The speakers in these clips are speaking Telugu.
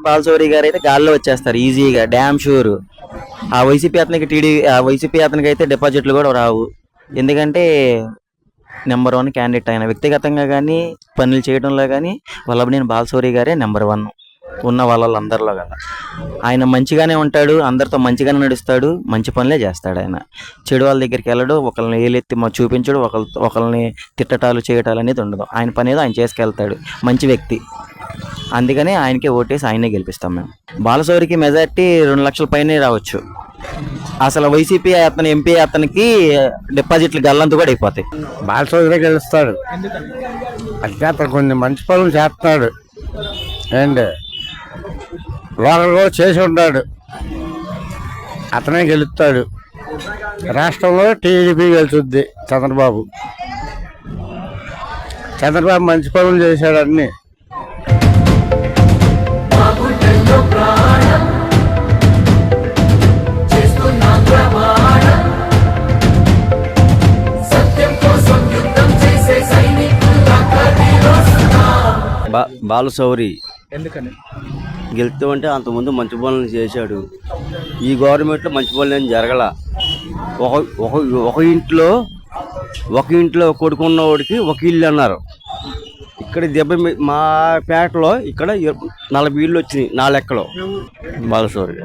బాలశౌరి గారు అయితే గాల్లో వచ్చేస్తారు ఈజీగా, డ్యామ్ షూర్. ఆ వైసీపీ అతనికి అయితే డిపాజిట్లు కూడా రావు. ఎందుకంటే నెంబర్ వన్ క్యాండిడేట్ ఆయన, వ్యక్తిగతంగా కానీ పనులు చేయడంలో కానీ వల్లభనేని బాలశౌరి గారే నెంబర్ వన్ ఉన్న వాళ్ళందరిలో కదా. ఆయన మంచిగానే ఉంటాడు, అందరితో మంచిగానే నడుస్తాడు, మంచి పనులే చేస్తాడు. ఆయన చెడు వాళ్ళ దగ్గరికి వెళ్ళడు, ఒకరిని ఏలెత్తి చూపించడు, ఒకరిని తిట్టటాలు చేయటాలు అనేది ఉండదు. ఆయన పని ఏదో ఆయన చేసుకెళ్తాడు, మంచి వ్యక్తి. అందుకనే ఆయనకే ఓటేసి ఆయనే గెలిపిస్తాం మేము. బాలశౌరికి మెజార్టీ 2 లక్షల పైనే రావచ్చు. అసలు వైసీపీ అతను ఎంపీ అతనికి డిపాజిట్లు గల్లంతు కూడా అయిపోతాయి. బాలశౌరి గెలుస్తాడు అంటే అతను కొన్ని మంచి పనులు చేస్తున్నాడు అండ్ లోకల్ కూడా చేసి ఉంటాడు, అతనే గెలుస్తాడు. రాష్ట్రంలో టీడీపీ గెలుచుద్ది. చంద్రబాబు మంచి పనులు చేశాడు అన్ని. బాలశౌరి ఎందుకని గెలుస్తూ అంటే అంతకుముందు మంచి పనులు చేశాడు. ఈ గవర్నమెంట్లో మంచి పనులు ఏం జరగల. ఒక ఇంట్లో కొడుకున్నవాడికి ఒక ఇల్లు అన్నారు. ఇక్కడ మా పేటలో ఇక్కడ 40 ఇళ్ళు వచ్చినాయి నా లెక్కలో. బాలశౌరి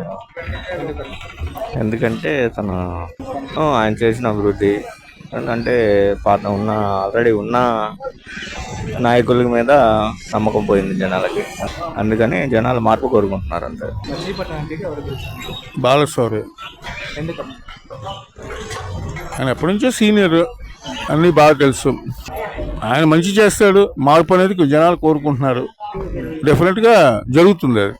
ఎందుకంటే తను ఆయన చేసిన అభివృద్ధి అంటే ఆల్రెడీ ఉన్న నాయకుల మీద నమ్మకం పోయింది జనాలకి. అందుకని జనాలు మార్పు కోరుకుంటున్నారు అంతే. బాలశౌరి ఆయన ఎప్పటి నుంచో సీనియర్, అన్నీ బాగా తెలుసు. ఆయన మంచి చేస్తాడు, మార్పు అనేది జనాలు కోరుకుంటున్నారు. డెఫినెట్గా జరుగుతుంది అది.